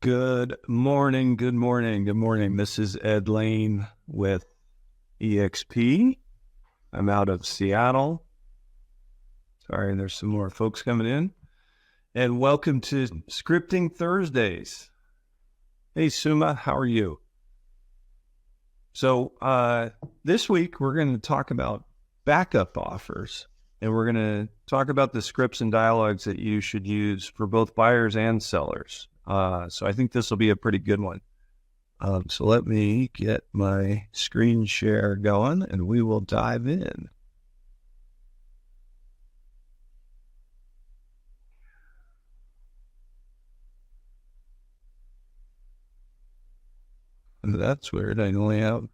Good morning, good morning, good morning. This is Ed Laine with EXP. I'm out of Seattle. Sorry, there's some more folks coming in. And welcome to Scripting Thursdays. Hey, Suma, how are you? So this week, we're going to talk about backup offers. And we're going to talk about the scripts and dialogues that you should use for both buyers and sellers. So I think this will be a pretty good one. So let me get my screen share going and we will dive in. And that's weird. I only have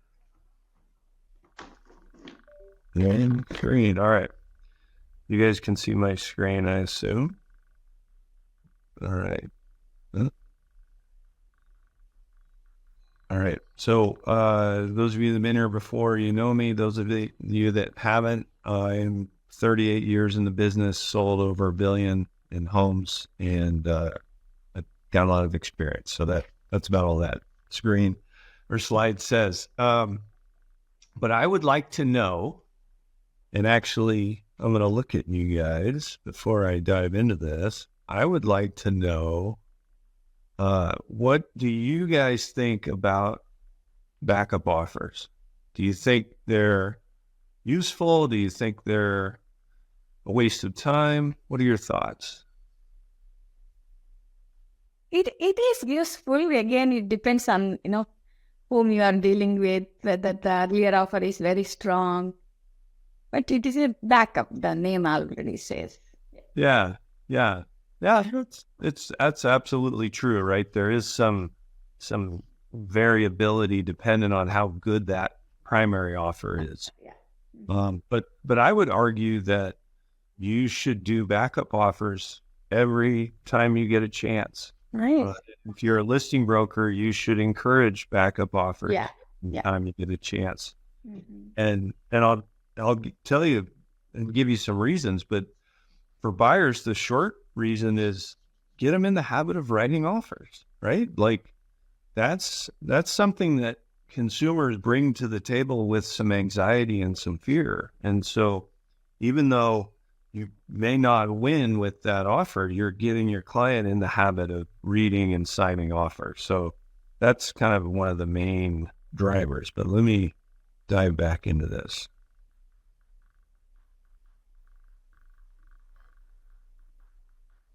one screen. All right. You guys can see my screen, I assume. All right. All right. So those of you that have been here before, you know me. Those of you that haven't, I'm 38 years in the business, sold over $1 billion in homes, and I've got a lot of experience. So that's about all that screen or slide says. But I would like to know, and actually I'm going to look at you guys before I dive into this. I would like to know, what do you guys think about backup offers? Do you think they're useful? Do you think they're a waste of time? What are your thoughts? It is useful. Again, it depends on, whom you are dealing with, whether the earlier offer is very strong. But it is a backup, the name already says. Yeah. That's absolutely true, right? There is some variability depending on how good that primary offer is. Yeah. But I would argue that you should do backup offers every time you get a chance. Right. If you're a listing broker, you should encourage backup offers every time you get a chance. Mm-hmm. And I'll tell you and give you some reasons, but for buyers, the short reason is get them in the habit of writing offers, right? Like that's something that consumers bring to the table with some anxiety and some fear. And so even though you may not win with that offer, you're getting your client in the habit of reading and signing offers. So that's kind of one of the main drivers. But let me dive back into this.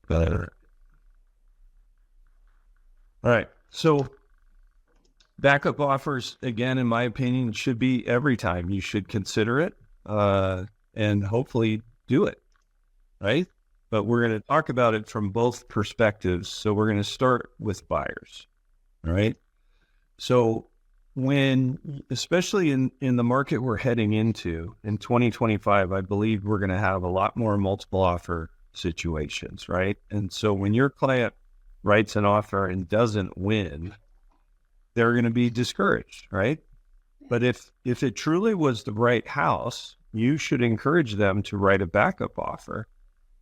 All right. So backup offers, again, in my opinion, should be every time. You should consider it and hopefully do it, right? But we're going to talk about it from both perspectives. So we're going to start with buyers, all right? So especially in the market we're heading into in 2025, I believe we're going to have a lot more multiple offer situations, right? And so when your client writes an offer and doesn't win, they're going to be discouraged, right? But if it truly was the right house, you should encourage them to write a backup offer,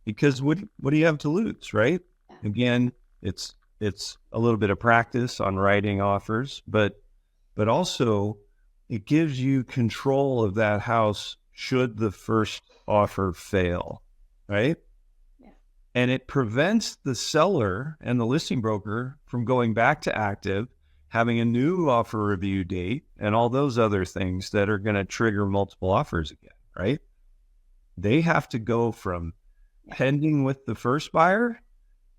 because what do you have to lose, right? Again, it's a little bit of practice on writing offers, but also it gives you control of that house should the first offer fail, right? And it prevents the seller and the listing broker from going back to active, having a new offer review date, and all those other things that are going to trigger multiple offers again, right? They have to go from pending with the first buyer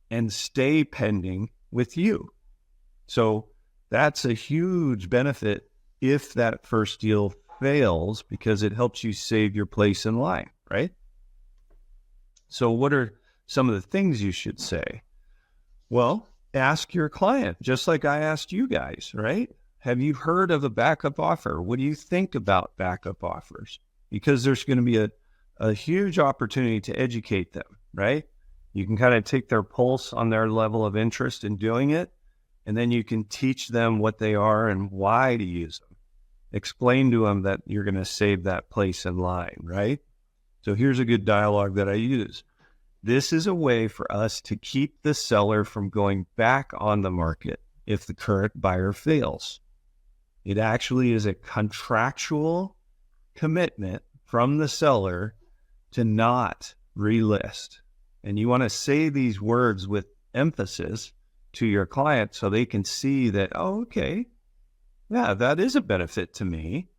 and stay pending with you. So that's a huge benefit if that first deal fails, because it helps you save your place in line, right? So what are some of the things you should say? Well, ask your client, just like I asked you guys, right? Have you heard of a backup offer? What do you think about backup offers? Because there's going to be a huge opportunity to educate them, right? You can kind of take their pulse on their level of interest in doing it, and then you can teach them what they are and why to use them. Explain to them that you're going to save that place in line, right? So here's a good dialogue that I use. This is a way for us to keep the seller from going back on the market if the current buyer fails. It actually is a contractual commitment from the seller to not relist. And you want to say these words with emphasis to your client so they can see that, oh, okay, yeah, that is a benefit to me.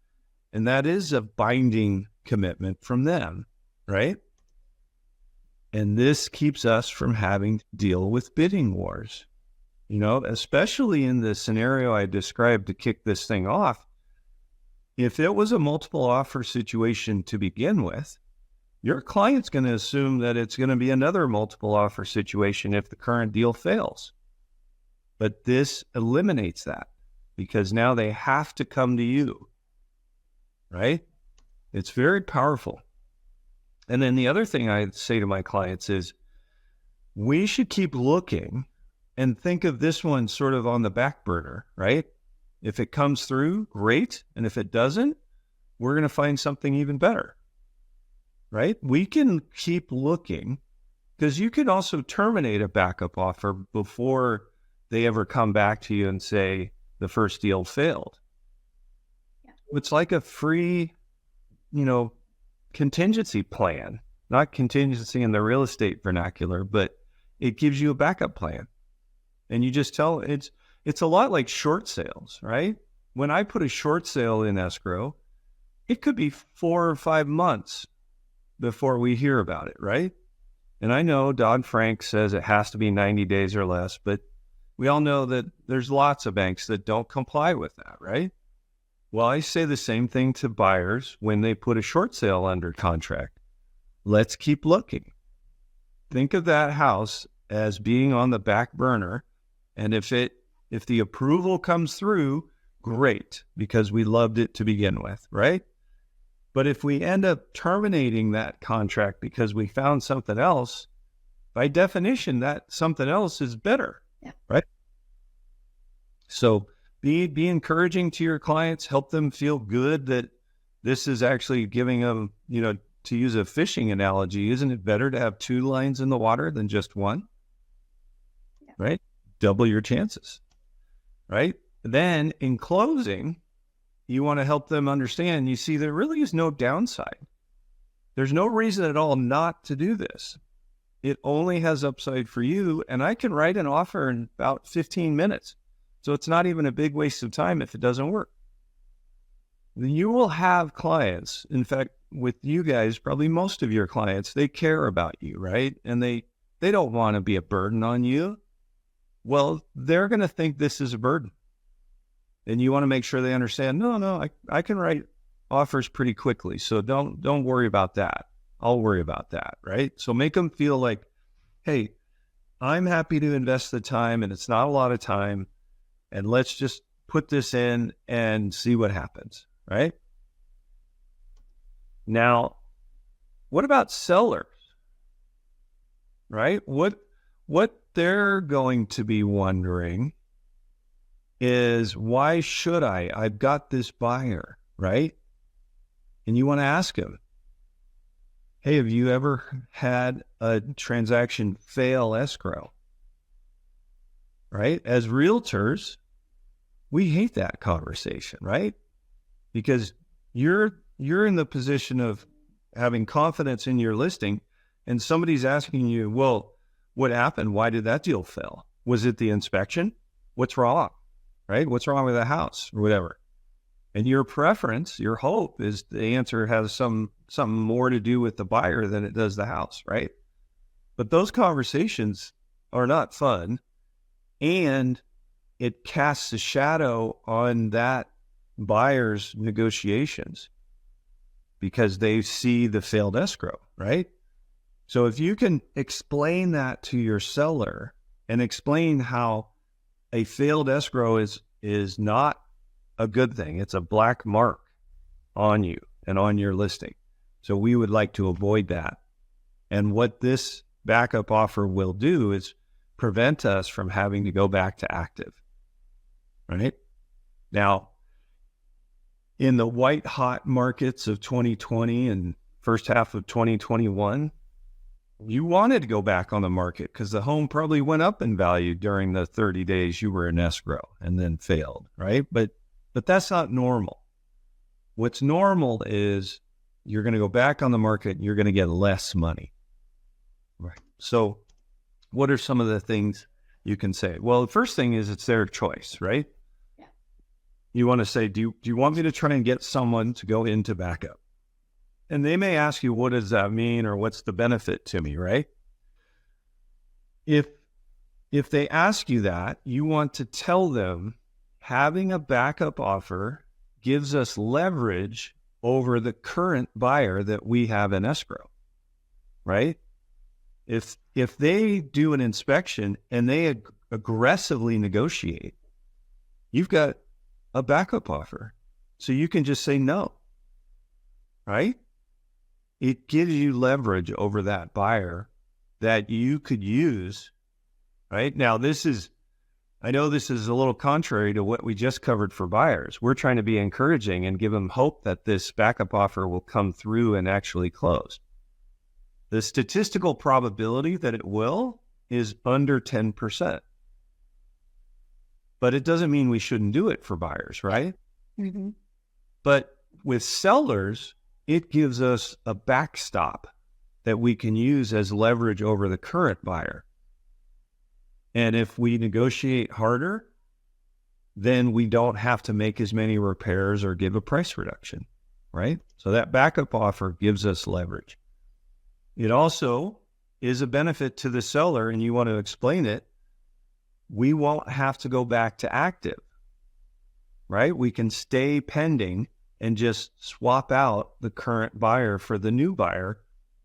And that is a binding commitment from them, right? And this keeps us from having to deal with bidding wars. You know, especially in the scenario I described to kick this thing off, if it was a multiple offer situation to begin with, your client's going to assume that it's going to be another multiple offer situation if the current deal fails. But this eliminates that because now they have to come to you, right? It's very powerful. And then the other thing I say to my clients is we should keep looking and think of this one sort of on the back burner, right? If it comes through, great. And if it doesn't, we're going to find something even better, right? We can keep looking because you can also terminate a backup offer before they ever come back to you and say the first deal failed. Yeah. It's like a free, contingency plan, not contingency in the real estate vernacular, but it gives you a backup plan. And you just tell it's a lot like short sales, right? When I put a short sale in escrow, it could be 4 or 5 months before we hear about it, right? And I know Dodd-Frank says it has to be 90 days or less, but we all know that there's lots of banks that don't comply with that, right? Well, I say the same thing to buyers when they put a short sale under contract. Let's keep looking. Think of that house as being on the back burner. And if the approval comes through, great, because we loved it to begin with, right? But if we end up terminating that contract because we found something else, by definition, that something else is better, right? So be encouraging to your clients, help them feel good that this is actually giving them, to use a fishing analogy, isn't it better to have 2 lines in the water than just one? Yeah. Right? Double your chances, right? Then in closing, you want to help them understand, you see, there really is no downside. There's no reason at all not to do this. It only has upside for you, and I can write an offer in about 15 minutes. So it's not even a big waste of time if it doesn't work. You will have clients, in fact, with you guys, probably most of your clients, they care about you, right? And they don't want to be a burden on you. Well, they're going to think this is a burden. And you want to make sure they understand, no, I can write offers pretty quickly. So don't worry about that. I'll worry about that, right? So make them feel like, hey, I'm happy to invest the time and it's not a lot of time. And let's just put this in and see what happens, right? Now, what about sellers, right? What they're going to be wondering is, why should I? I've got this buyer, right? And you want to ask them, hey, have you ever had a transaction fail escrow? Right? As realtors, we hate that conversation, right? Because you're in the position of having confidence in your listing, and somebody's asking you, well, what happened? Why did that deal fail? Was it the inspection? What's wrong? Right? What's wrong with the house or whatever? And your preference, your hope is the answer has something more to do with the buyer than it does the house, right? But those conversations are not fun, and it casts a shadow on that buyer's negotiations because they see the failed escrow, right? So if you can explain that to your seller and explain how a failed escrow is not a good thing, it's a black mark on you and on your listing. So we would like to avoid that. And what this backup offer will do is prevent us from having to go back to active, right? Now, in the white hot markets of 2020 and first half of 2021, you wanted to go back on the market because the home probably went up in value during the 30 days you were in escrow and then failed, right? But that's not normal. What's normal is you're going to go back on the market and you're going to get less money. Right. So what are some of the things you can say? Well, the first thing is it's their choice, right? Yeah. You want to say, do you want me to try and get someone to go into backup? And they may ask you, what does that mean? Or what's the benefit to me, right? If they ask you that, you want to tell them having a backup offer gives us leverage over the current buyer that we have in escrow, right? If they do an inspection and they aggressively negotiate, you've got a backup offer. So you can just say no, right? It gives you leverage over that buyer that you could use, right? Now, I know this is a little contrary to what we just covered for buyers. We're trying to be encouraging and give them hope that this backup offer will come through and actually close. The statistical probability that it will is under 10%. But it doesn't mean we shouldn't do it for buyers, right? Mm-hmm. But with sellers, it gives us a backstop that we can use as leverage over the current buyer. And if we negotiate harder, then we don't have to make as many repairs or give a price reduction, right? So that backup offer gives us leverage. It also is a benefit to the seller, and you want to explain it. We won't have to go back to active, right? We can stay pending and just swap out the current buyer for the new buyer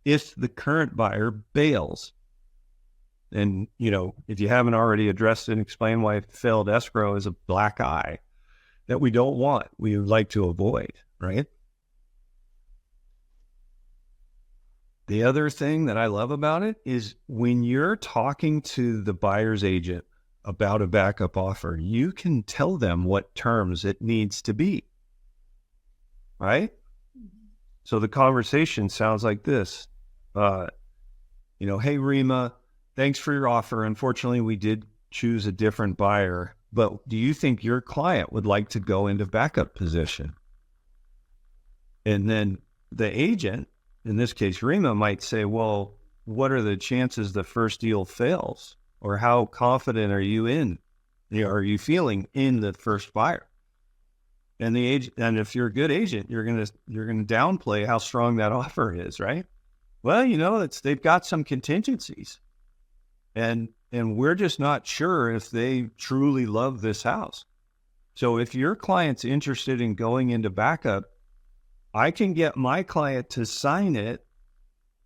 if the current buyer bails. And, if you haven't already addressed and explained why failed escrow is a black eye that we don't want, we would like to avoid, right? The other thing that I love about it is when you're talking to the buyer's agent about a backup offer, you can tell them what terms it needs to be, right? So the conversation sounds like this. Hey, Rima, thanks for your offer. Unfortunately, we did choose a different buyer, but do you think your client would like to go into backup position? And then the agent, in this case, Rima, might say, well, what are the chances the first deal fails? Or how confident are you are you feeling in the first buyer? And the agent, and if you're a good agent, you're gonna downplay how strong that offer is, right? Well, they've got some contingencies. And we're just not sure if they truly love this house. So if your client's interested in going into backup, I can get my client to sign it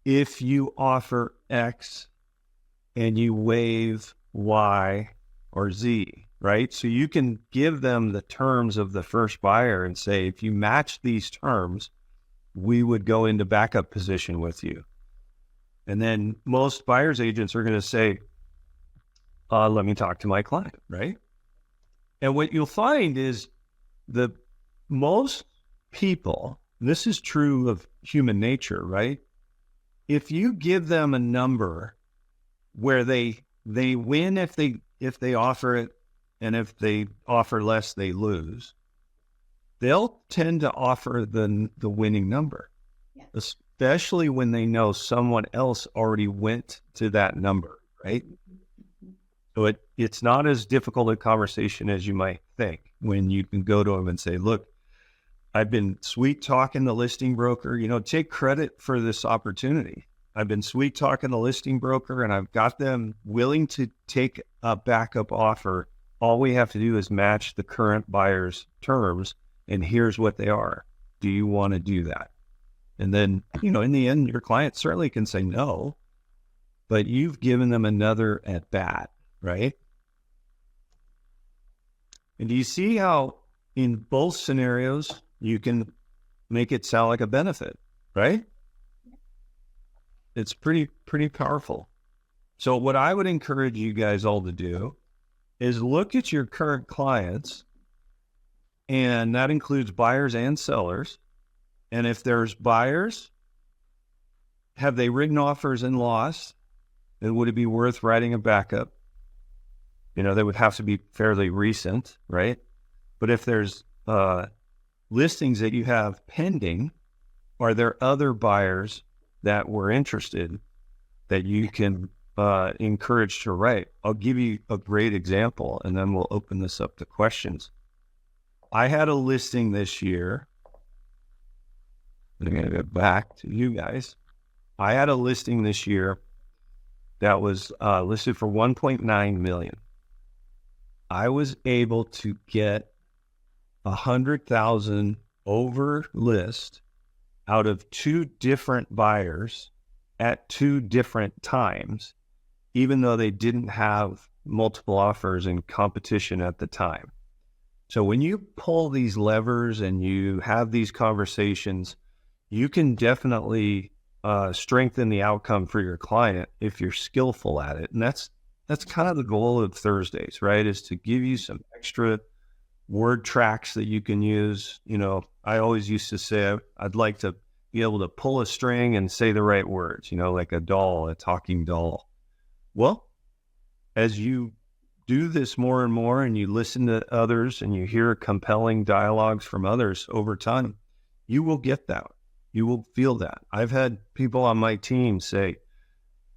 if you offer X and you waive Y or Z, right? So you can give them the terms of the first buyer and say, if you match these terms, we would go into backup position with you. And then most buyer's agents are going to say, let me talk to my client, right? And what you'll find is most people, this is true of human nature, right? If you give them a number where they win if they offer it, and if they offer less, they lose, they'll tend to offer the winning number, especially when they know someone else already went to that number, right? So it's not as difficult a conversation as you might think when you can go to them and say, look, I've been sweet talking the listing broker, take credit for this opportunity. I've been sweet talking the listing broker and I've got them willing to take a backup offer. All we have to do is match the current buyer's terms, and here's what they are. Do you want to do that? And then, in the end, your client certainly can say no, but you've given them another at bat, right? And do you see how in both scenarios, you can make it sound like a benefit, right? It's pretty powerful. So what I would encourage you guys all to do is look at your current clients, and that includes buyers and sellers. And if there's buyers have they written offers and lost? And would it be worth writing a backup? They would have to be fairly recent, right? But if there's listings that you have pending, are there other buyers that were interested that you can encourage to write? I'll give you a great example, and then we'll open this up to questions. I had a listing this year. I'm going to go back to you guys. I had a listing this year that was listed for $1.9 million. I was able to get 100,000 over list out of 2 different buyers at 2 different times, even though they didn't have multiple offers in competition at the time. So when you pull these levers and you have these conversations, you can definitely strengthen the outcome for your client if you're skillful at it. And that's kind of the goal of Thursdays, right? Is to give you some extra word tracks that you can use. I always used to say I'd like to be able to pull a string and say the right words, like a doll, a talking doll. Well, as you do this more and more and you listen to others and you hear compelling dialogues from others over time, you will get that. You will feel that. I've had people on my team say,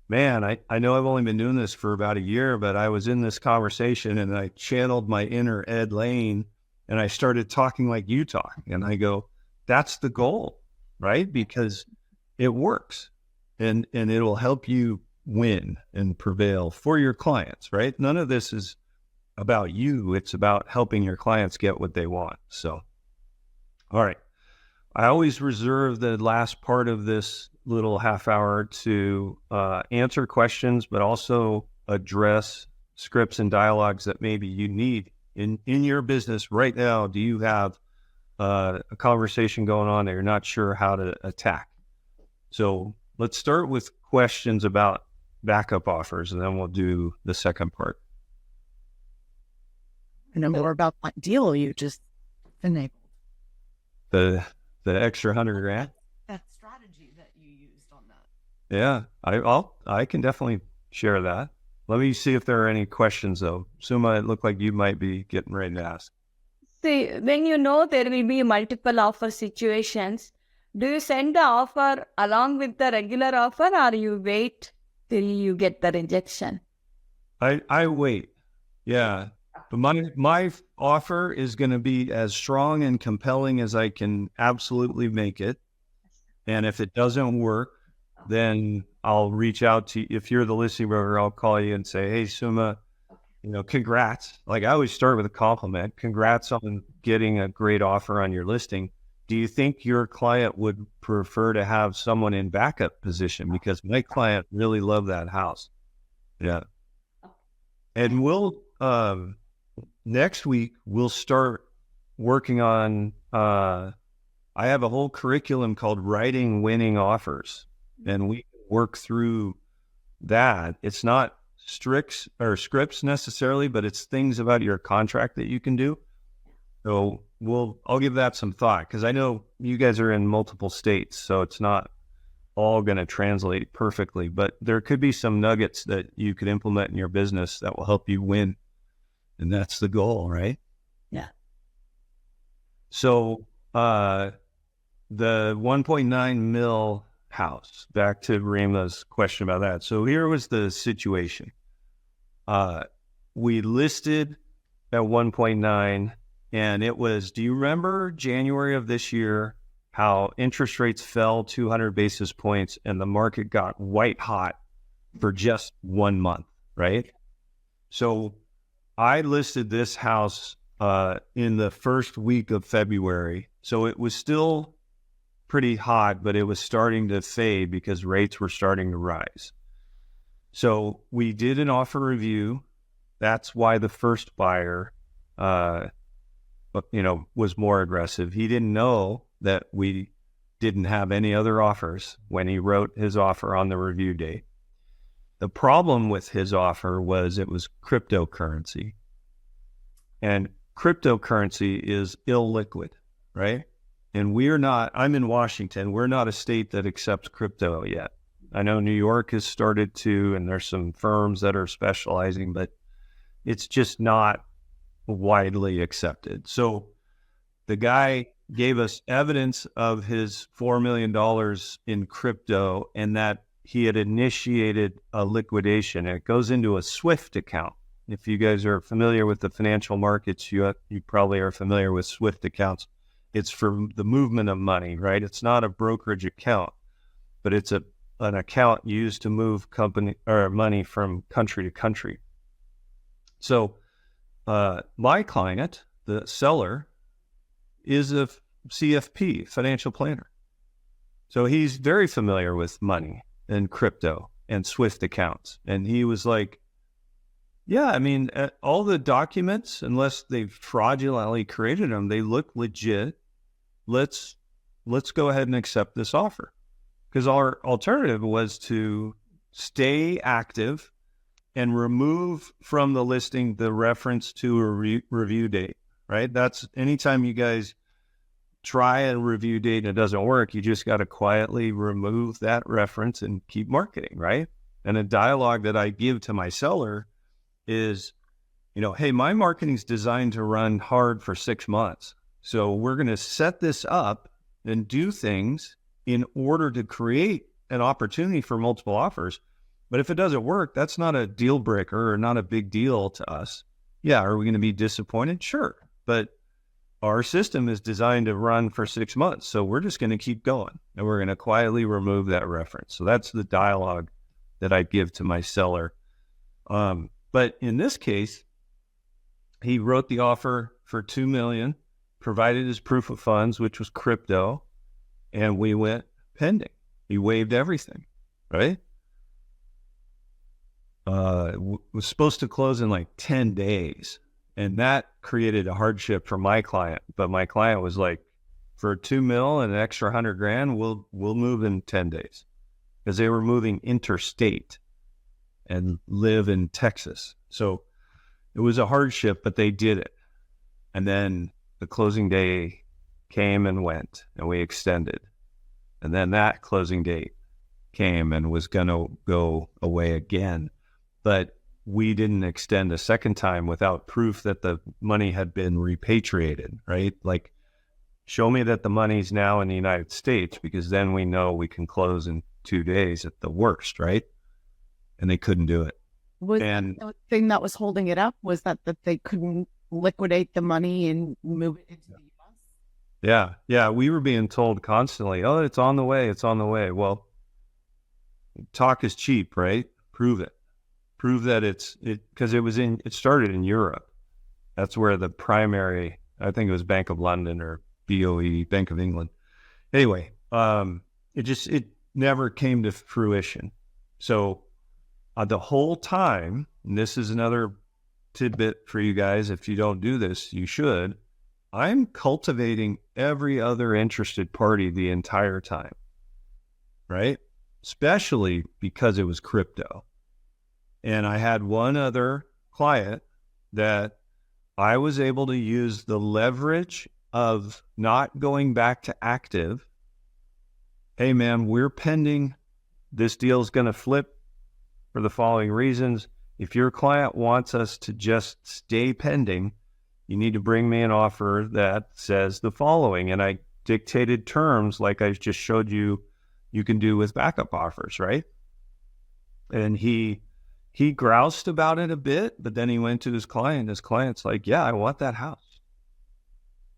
man, I know I've only been doing this for about a year, but I was in this conversation and I channeled my inner Laine and I started talking like you talk. And I go, that's the goal, right? Because it works and it will help you win and prevail for your clients, right? None of this is about you. It's about helping your clients get what they want. So, all right. I always reserve the last part of this little half hour to answer questions, but also address scripts and dialogues that maybe you need in your business right now. Do you have a conversation going on that you're not sure how to attack? So let's start with questions about backup offers, and then we'll do the second part. I know more about what deal you just enabled. The extra $100,000. That strategy that you used on that. Yeah, I can definitely share that. Let me see if there are any questions though. Suma, it looked like you might be getting ready to ask. See, when there will be multiple offer situations, do you send the offer along with the regular offer or you wait till you get the rejection? I wait. Yeah. But my offer is going to be as strong and compelling as I can absolutely make it. And if it doesn't work, then I'll reach out to you. If you're the listing broker, I'll call you and say, hey, Suma, congrats. Like I always start with a compliment. Congrats on getting a great offer on your listing. Do you think your client would prefer to have someone in backup position? Because my client really loved that house. Yeah. And we'll, next week, we'll start working on, I have a whole curriculum called Writing Winning Offers, and we work through that. It's not scripts necessarily, but it's things about your contract that you can do. So I'll give that some thought because I know you guys are in multiple states, so it's not all going to translate perfectly, but there could be some nuggets that you could implement in your business that will help you win. And that's the goal, right? Yeah. So the 1.9 mil house, back to Rima's question about that. So here was the situation. We listed at 1.9 and it was, do you remember January of this year, how interest rates fell 200 basis points and the market got white hot for just 1 month, right? So I listed this house in the first week of February. So it was still pretty hot, but it was starting to fade because rates were starting to rise. So we did an offer review. That's why the first buyer, was more aggressive. He didn't know that we didn't have any other offers when he wrote his offer on the review date. The problem with his offer was it was cryptocurrency. And cryptocurrency is illiquid, right? And I'm in Washington, we're not a state that accepts crypto yet. I know New York has started to, and there's some firms that are specializing, but it's just not widely accepted. So the guy gave us evidence of his $4 million in crypto and that he had initiated a liquidation. It goes into a SWIFT account. If you guys are familiar with the financial markets, you probably are familiar with SWIFT accounts. It's for the movement of money, right? It's not a brokerage account, but it's an account used to move company or money from country to country. So my client, the seller, is a CFP, financial planner. So he's very familiar with money and crypto and SWIFT accounts. And he was like, yeah, I mean, all the documents, unless they've fraudulently created them, they look legit. Let's go ahead and accept this offer. Because our alternative was to stay active and remove from the listing the reference to a review date, right? That's anytime you guys try a review date and it doesn't work, you just got to quietly remove that reference and keep marketing, right? And a dialogue that I give to my seller is, hey, my marketing's designed to run hard for 6 months. So we're going to set this up and do things in order to create an opportunity for multiple offers. But if it doesn't work, that's not a deal breaker or not a big deal to us. Yeah, are we going to be disappointed? Sure. But our system is designed to run for 6 months. So we're just going to keep going and we're going to quietly remove that reference. So that's the dialogue that I give to my seller. But in this case, he wrote the offer for $2 million, provided his proof of funds, which was crypto, and we went pending. He waived everything, right? Was supposed to close in like 10 days. And that created a hardship for my client. But my client was like, for $2 million and an extra $100,000, we'll move in 10 days. Because they were moving interstate and live in Texas. So it was a hardship, but they did it. And then the closing day came and went, and we extended. And then that closing date came and was going to go away again. But we didn't extend a second time without proof that the money had been repatriated, right? Like, show me that the money's now in the United States, because then we know we can close in 2 days at the worst, right? And they couldn't do it. Was And the thing that was holding it up was that they couldn't liquidate the money and move it into the U.S.? yeah, we were being told constantly, oh, it's on the way, it's on the way. Well, talk is cheap, right? Prove it. Prove that because it started in Europe. That's where the primary, I think it was Bank of London or BOE, Bank of England. Anyway, it never came to fruition. So the whole time, and this is another tidbit for you guys, if you don't do this, you should, I'm cultivating every other interested party the entire time, right? Especially because it was crypto. And I had one other client that I was able to use the leverage of not going back to active. Hey, man, we're pending. This deal is going to flip for the following reasons. If your client wants us to just stay pending, you need to bring me an offer that says the following. And I dictated terms like I just showed you can do with backup offers, right? And he groused about it a bit, but then he went to his client. His client's like, yeah, I want that house.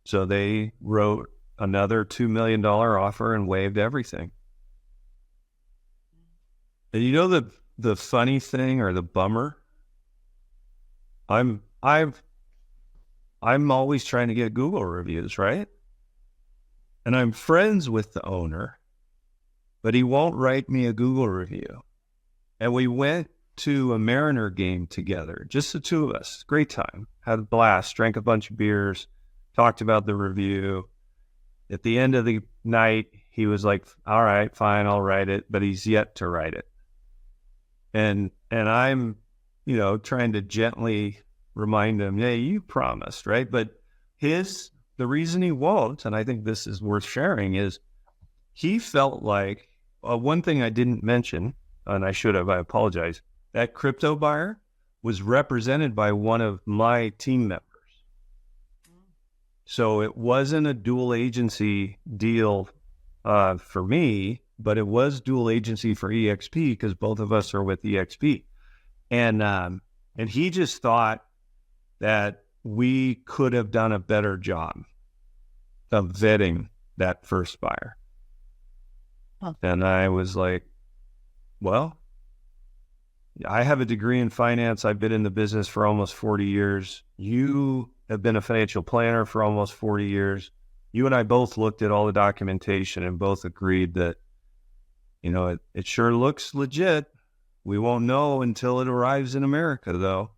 So they wrote another $2 million offer and waived everything. And you know the funny thing or the bummer? I'm always trying to get Google reviews, right? And I'm friends with the owner, but he won't write me a Google review. And we went to a Mariner game together, just the two of us. Great time. Had a blast, drank a bunch of beers, talked about the review. At the end of the night, he was like, all right, fine, I'll write it, but he's yet to write it. And I'm, trying to gently remind him, hey, you promised, right? But the reason he won't, and I think this is worth sharing, is he felt like one thing I didn't mention, and I should have, I apologize. That crypto buyer was represented by one of my team members. So it wasn't a dual agency deal for me, but it was dual agency for EXP because both of us are with EXP. And he just thought that we could have done a better job of vetting that first buyer. Huh. And I was like, well, I have a degree in finance. I've been in the business for almost 40 years. You have been a financial planner for almost 40 years. You and I both looked at all the documentation and both agreed that, you know, it sure looks legit. We won't know until it arrives in America, though.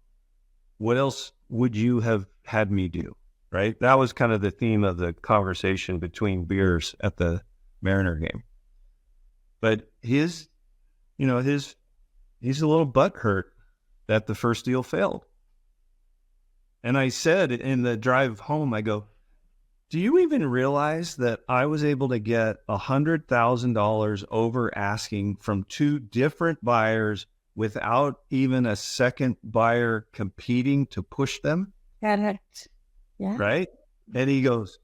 What else would you have had me do? Right? That was kind of the theme of the conversation between beers at the Mariner game. But he's a little butthurt that the first deal failed. And I said in the drive home, I go, do you even realize that I was able to get $100,000 over asking from two different buyers without even a second buyer competing to push them? Correct. Yeah. Right? And he goes,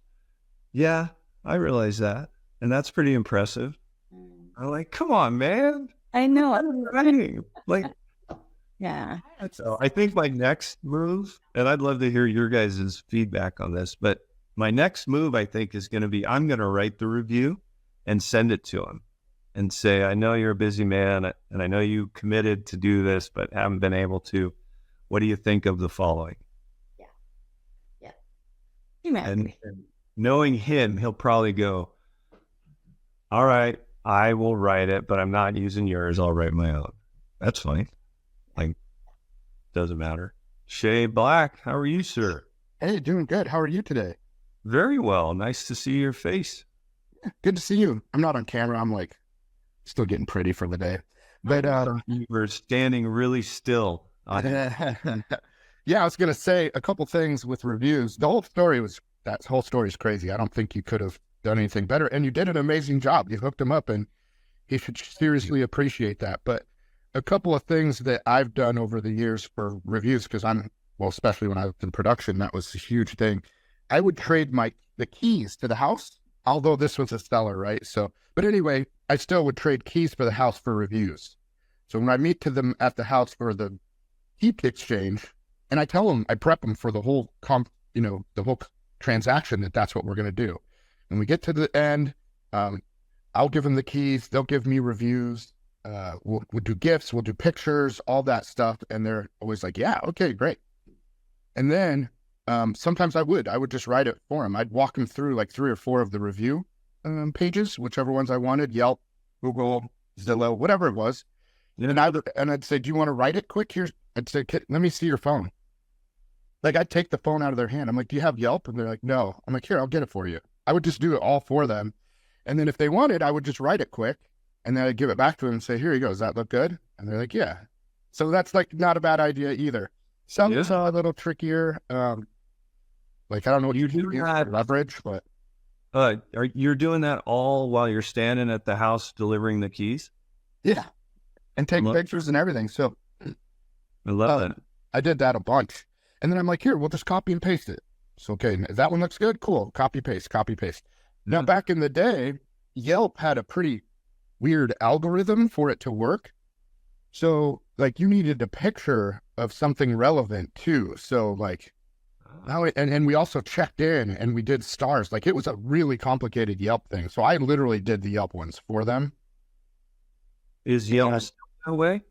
yeah, I realize that. And that's pretty impressive. I'm like, come on, man. I know. Right. Like, Yeah. so I think my next move, and I'd love to hear your guys' feedback on this, but my next move, I think, is going to be, I'm going to write the review and send it to him and say, I know you're a busy man and I know you committed to do this, but haven't been able to. What do you think of the following? And knowing him, he'll probably go, all right, I will write it, but I'm not using yours. I'll write my own. That's fine. Like, doesn't matter. Shay Black, how are you, sir? Hey, doing good. How are you today? Very well. Nice to see your face. Good to see you. I'm not on camera. I'm like still getting pretty for the day. But You were standing really still. yeah, I was gonna say a couple things with reviews. That whole story is crazy. I don't think you could have done anything better. And you did an amazing job. You hooked him up and he should seriously appreciate that. But a couple of things that I've done over the years for reviews, because especially when I was in production, that was a huge thing. I would trade the keys to the house, although this was a seller, right? So, but anyway, I still would trade keys for the house for reviews. So when I meet to them at the house for the key exchange, and I tell them, I prep them for the whole the whole transaction that's what we're going to do. When we get to the end, I'll give them the keys. They'll give me reviews. We'll do gifts. We'll do pictures, all that stuff. And they're always like, yeah, okay, great. And then sometimes I would just write it for them. I'd walk them through like 3 or 4 of the review pages, whichever ones I wanted, Yelp, Google, Zillow, whatever it was. Yeah. And I'd say, do you want to write it quick? I'd say, let me see your phone. Like, I'd take the phone out of their hand. I'm like, do you have Yelp? And they're like, no. I'm like, here, I'll get it for you. I would just do it all for them. And then if they wanted, I would just write it quick. And then I'd give it back to them and say, here you go. Does that look good? And they're like, yeah. So that's like not a bad idea either. Some a little trickier. Like, I don't know what you do leverage, but. You're doing that all while you're standing at the house delivering the keys? Yeah. And take pictures and everything. So. I love that. I did that a bunch. And then I'm like, here, we'll just copy and paste it. So, okay, that one looks good. Cool. Copy, paste. Now, back in the day, Yelp had a pretty weird algorithm for it to work. So, like, you needed a picture of something relevant too. So, like, and we also checked in and we did stars. Like, it was a really complicated Yelp thing. So I literally did the Yelp ones for them. Is Yelp still that way?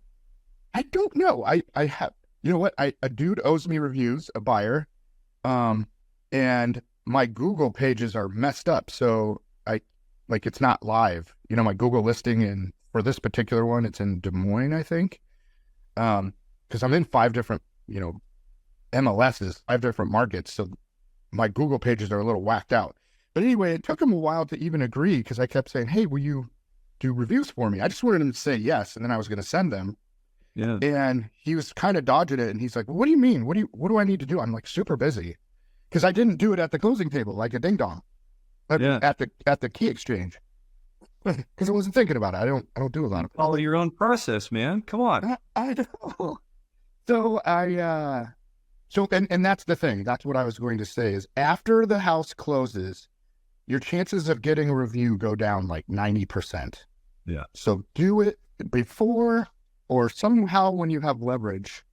I don't know. I have, you know what? A dude owes me reviews, a buyer. And my Google pages are messed up. So it's not live. You know, my Google listing for this particular one, it's in Des Moines, I think. Because I'm in 5 different, MLSs, 5 different markets. So my Google pages are a little whacked out. But anyway, it took him a while to even agree because I kept saying, hey, will you do reviews for me? I just wanted him to say yes. And then I was going to send them. Yeah. And he was kind of dodging it. And he's like, well, what do you mean? What do I need to do? I'm like, super busy. Because I didn't do it at the closing table like a ding dong at the key exchange. because I wasn't thinking about it. I don't do a lot of Follow your own process, man. Come on. I know. So and that's the thing. That's what I was going to say is after the house closes, your chances of getting a review go down like 90%. Yeah. So do it before or somehow when you have leverage.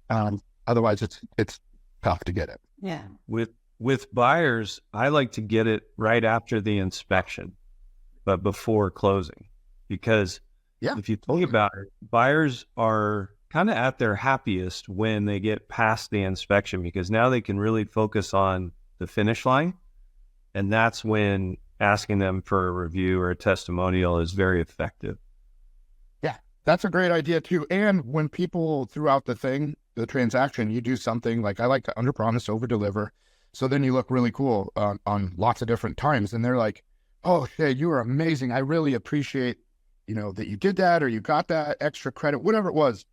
Otherwise it's tough to get it. Yeah. With buyers, I like to get it right after the inspection, but before closing, because if you think about it, buyers are kind of at their happiest when they get past the inspection, because now they can really focus on the finish line. And that's when asking them for a review or a testimonial is very effective. Yeah, that's a great idea too. And when people throughout the transaction, you do something like I like to underpromise, overdeliver. So then you look really cool on lots of different times. And they're like, oh, Shay, you are amazing. I really appreciate, that you did that or you got that extra credit, whatever it was.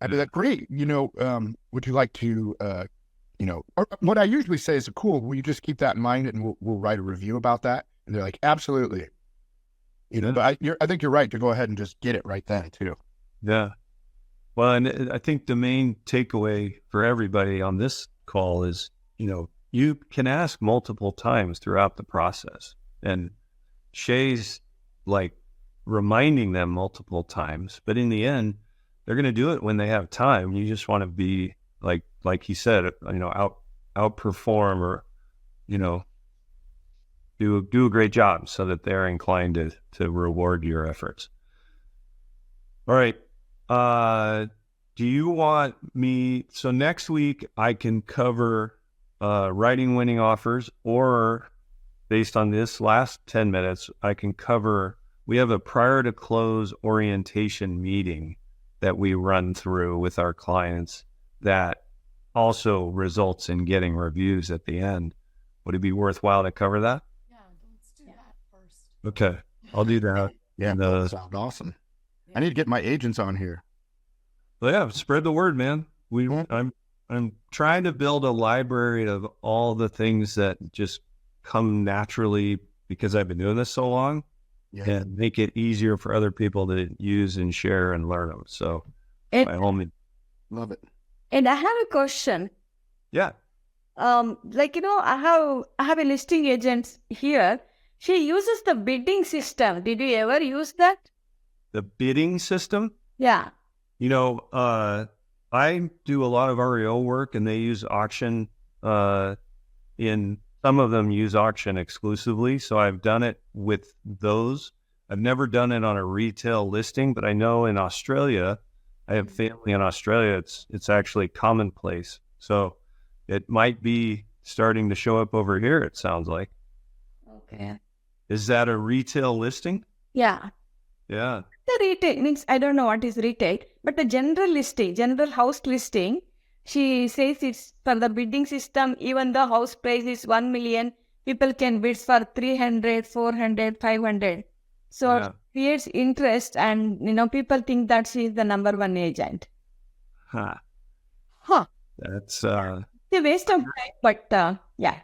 I did that great. Would you like to, or what I usually say is, cool, will you just keep that in mind and we'll write a review about that? And they're like, absolutely. But I think you're right to go ahead and just get it right then too. Yeah. Well, and I think the main takeaway for everybody on this call is, you can ask multiple times throughout the process. And Shay's like reminding them multiple times, but in the end, they're going to do it when they have time. You just want to be like he said, outperform or, do a great job so that they're inclined to reward your efforts. All right. Do you want me, so next week I can cover writing winning offers, or based on this last 10 minutes, I can cover, we have a prior to close orientation meeting that we run through with our clients that also results in getting reviews at the end. Would it be worthwhile to cover that? Yeah, let's do that first. Okay, I'll do that. Yeah, that sounds awesome. I need to get my agents on here. Well, yeah, spread the word, man. I'm trying to build a library of all the things that just come naturally because I've been doing this so long, and make it easier for other people to use and share and learn them. So, by all means, love it. And I have a question. Yeah. I have a listing agent here. She uses the bidding system. Did you ever use that? The bidding system? Yeah. I do a lot of REO work, and they use auction. Some of them use auction exclusively, so I've done it with those. I've never done it on a retail listing, but I know in Australia, I have family in Australia, it's actually commonplace. So it might be starting to show up over here, it sounds like. Okay. Is that a retail listing? Yeah. Yeah. The retail means, I don't know what is retail, but the general listing, general house listing, she says it's for the bidding system. Even the house price is 1 million. People can bid for 300, 400, 500. So it creates interest, and people think that she is the number one agent. Huh. That's It's a waste of time, but yeah.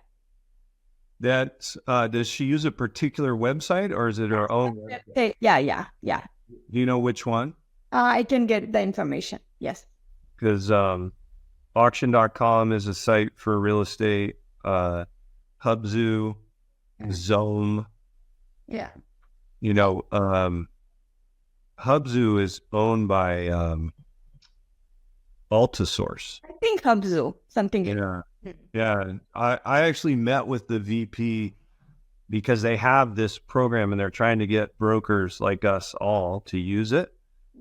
That's does she use a particular website, or is it her own website? Yeah. Do you know which one? I can get the information. Yes. Because auction.com is a site for real estate. Hubzu, Zome. Yeah. Hubzu is owned by Altisource. I think Hubzu, something. Yeah. I actually met with the VP because they have this program and they're trying to get brokers like us all to use it.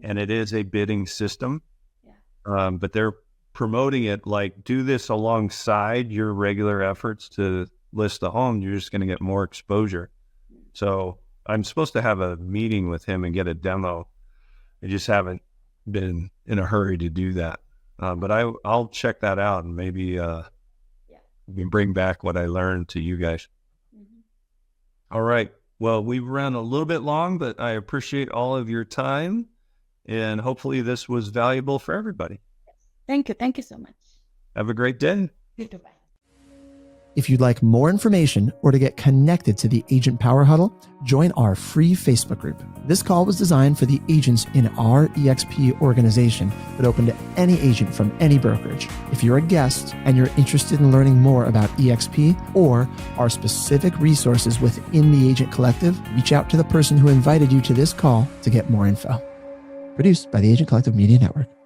And it is a bidding system. Yeah. But they're promoting it like, do this alongside your regular efforts to list the home. You're just going to get more exposure. So I'm supposed to have a meeting with him and get a demo. I just haven't been in a hurry to do that. But I'll check that out and maybe we can bring back what I learned to you guys. Mm-hmm. All right. Well, we ran a little bit long, but I appreciate all of your time, and hopefully this was valuable for everybody. Thank you. Thank you so much. Have a great day. You too. Bye. If you'd like more information or to get connected to the Agent Power Huddle, join our free Facebook group. This call was designed for the agents in our EXP organization, but open to any agent from any brokerage. If you're a guest and you're interested in learning more about EXP or our specific resources within the Agent Collective, reach out to the person who invited you to this call to get more info. Produced by the Agent Collective Media Network.